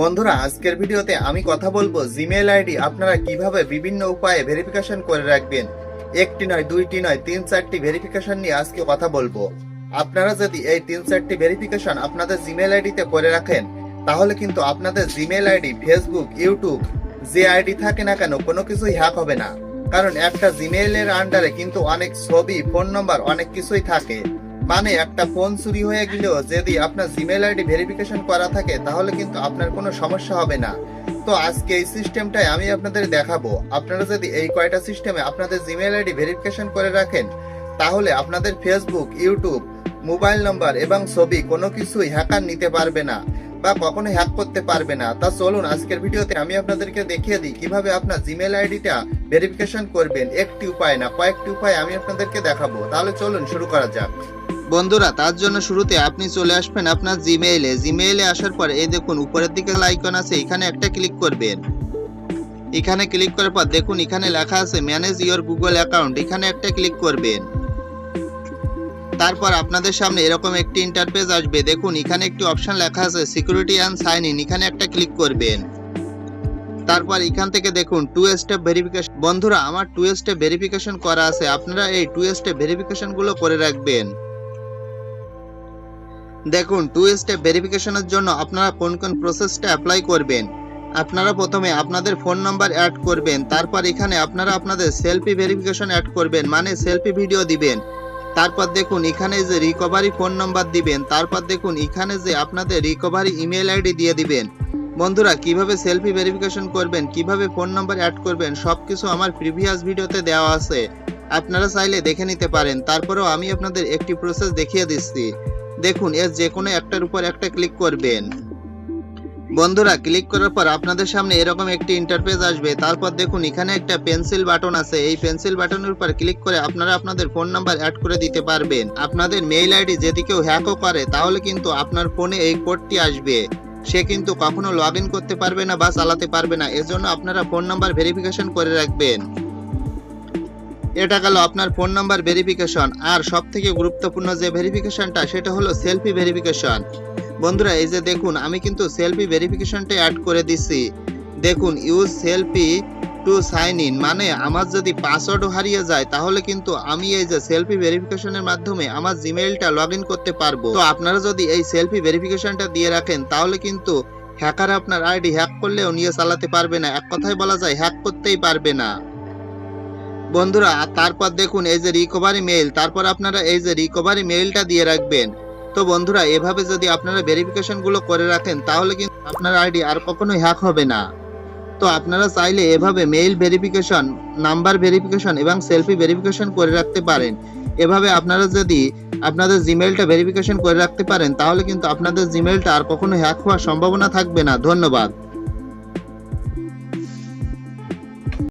বন্ধুরা, আজকের ভিডিওতে আমি কথা বলবো জিমেইল আইডি আপনারা কিভাবে বিভিন্ন উপায়ে ভেরিফিকেশন করে রাখবেন। একটি নয়, দুইটি নয়, 3-4টি ভেরিফিকেশন নিয়ে আজকে কথা বলবো। আপনারা যদি এই 3-4টি ভেরিফিকেশন আপনাদের জিমেইল আইডিতে করে রাখেন, তাহলে কিন্তু আপনাদের জিমেইল আইডি, ফেসবুক, ইউটিউব যে আইডি থাকে না কেন কোনো কিছুই হ্যাক হবে না। কারণ একটা জিমেইলের আন্ডারে কিন্তু অনেক ছবি, ফোন নম্বর, অনেক কিছুই থাকে। মানে একটা ফোন চুরি হয়ে গেলেও যদি আপনার জিমেইল আইডি ভেরিফিকেশন করা থাকে, তাহলে কিন্তু আপনার কোনো সমস্যা হবে না। তো আজকে এই সিস্টেমটাই আমি আপনাদের দেখাবো। আপনারা যদি এই কয়টা সিস্টেমে আপনাদের জিমেইল আইডি ভেরিফিকেশন করে রাখেন, তাহলে আপনাদের ফেসবুক, ইউটিউব, মোবাইল নম্বর এবং ছবি কোনো কিছুই হ্যাকার নিতে পারবে না বা কখনো হ্যাক করতে পারবে না। তা চলুন আজকের ভিডিওতে আমি আপনাদেরকে দেখিয়ে দিই কিভাবে আপনার জিমেইল আইডিটা ভেরিফিকেশন করবেন। একটি উপায় না, কয়েকটি উপায় আমি আপনাদেরকে দেখাবো। তাহলে চলুন শুরু করা যাক। বন্ধুরা, তার জন্য শুরুতে আপনি চলে আসবেন আপনার জিমেইলে আসার পর এই দেখুন উপরের দিকে আইকন আছে, এখানে একটা ক্লিক করবেন। এখানে ক্লিক করার পর দেখুন এখানে লেখা আছে ম্যানেজ ইওর গুগল অ্যাকাউন্ট, এখানে একটা ক্লিক করবেন। তারপর আপনাদের সামনে এরকম একটি ইন্টারফেস আসবে। দেখুন এখানে একটি অপশন লেখা আছে সিকিউরিটি অ্যান্ড সাইন ইন, এখানে একটা ক্লিক করবেন। তারপর এখান থেকে দেখুন 2 স্টেপ ভেরিফিকেশন। বন্ধুরা, আমার 2 স্টেপ ভেরিফিকেশন করা আছে, আপনারা এই 2 স্টেপ ভেরিফিকেশন গুলো করে রাখবেন। দেখুন 2 স্টেপ ভেরিফিকেশনের জন্য আপনারা কোন কোন প্রসেসটা অ্যাপ্লাই করবেন। আপনারা প্রথমে আপনাদের ফোন নাম্বার অ্যাড করবেন। তারপর এখানে আপনারা আপনাদের সেলফি ভেরিফিকেশন অ্যাড করবেন, মানে সেলফি ভিডিও দিবেন। তারপর দেখুন এখানে যে রিকভারি ফোন নাম্বার দিবেন। তারপর দেখুন এখানে যে আপনাদের রিকভারি ইমেল আইডি দিয়ে দিবেন। বন্ধুরা, কিভাবে সেলফি ভেরিফিকেশন করবেন, কিভাবে ফোন নাম্বার অ্যাড করবেন, সবকিছু আমার প্রিভিয়াস ভিডিওতে দেওয়া আছে, আপনারা চাইলে দেখে নিতে পারেন। তারপরেও আমি আপনাদের একটি প্রসেস দেখিয়ে দিচ্ছি। দেখুন এর যে কোনো একটার উপর একটা ক্লিক করবেন। বন্ধুরা, ক্লিক করার পর আপনাদের সামনে এরকম একটি ইন্টারফেস আসবে। তারপর দেখুন এখানে একটা পেন্সিল বাটন আছে, এই পেন্সিল বাটনের উপর ক্লিক করে আপনারা আপনাদের ফোন নাম্বার অ্যাড করে দিতে পারবেন। আপনাদের মেইল আইডি যদি কেউ হ্যাকও করে, তাহলে কিন্তু আপনার ফোনে এই কোডটি আসবে। সে কিন্তু কখনো লগ ইন করতে পারবে না বা চালাতে পারবে না। এজন্য আপনারা ফোন নাম্বার ভেরিফিকেশন করে রাখবেন। এটা গেল আপনার ফোন নাম্বার ভেরিফিকেশন। আর সব থেকে গুরুত্বপূর্ণ যে ভেরিফিকেশনটা, সেটা হলো সেলফি ভেরিফিকেশন। বন্ধুরা, এই যে দেখুন আমি কিন্তু সেলফি ভেরিফিকেশনটা অ্যাড করে দিচ্ছি। দেখুন use selfie to sign in, মানে আমার যদি পাসওয়ার্ডও হারিয়ে যায়, তাহলে কিন্তু আমি এই যে সেলফি ভেরিফিকেশনের মাধ্যমে আমার জিমেইলটা লগ ইন করতে পারবো। তো আপনারা যদি এই সেলফি ভেরিফিকেশনটা দিয়ে রাখেন, তাহলে কিন্তু হ্যাকার আপনার আইডি হ্যাক করলেও নিয়ে চালাতে পারবে না। এক কথায় বলা যায় হ্যাক করতেই পারবে না। বন্ধুরা, তারপর দেখুন এই যে রিকভারি মেইল, তারপর আপনারা এই যে রিকভারি মেইলটা দিয়ে রাখবেন। তো বন্ধুরা, এভাবে যদি আপনারা ভেরিফিকেশন গুলো করে রাখেন, তাহলে কিন্তু আপনার আইডি আর কখনোই হ্যাক হবে না। তো আপনারা চাইলে এভাবে মেইল ভেরিফিকেশন, নাম্বার ভেরিফিকেশন এবং সেলফি ভেরিফিকেশন করে রাখতে পারেন। এভাবে আপনারা যদি আপনাদের জিমেইলটা ভেরিফিকেশন করে রাখতে পারেন, তাহলে কিন্তু আপনাদের জিমেইলটা আর কখনো হ্যাক হওয়ার সম্ভাবনা থাকবে না। ধন্যবাদ।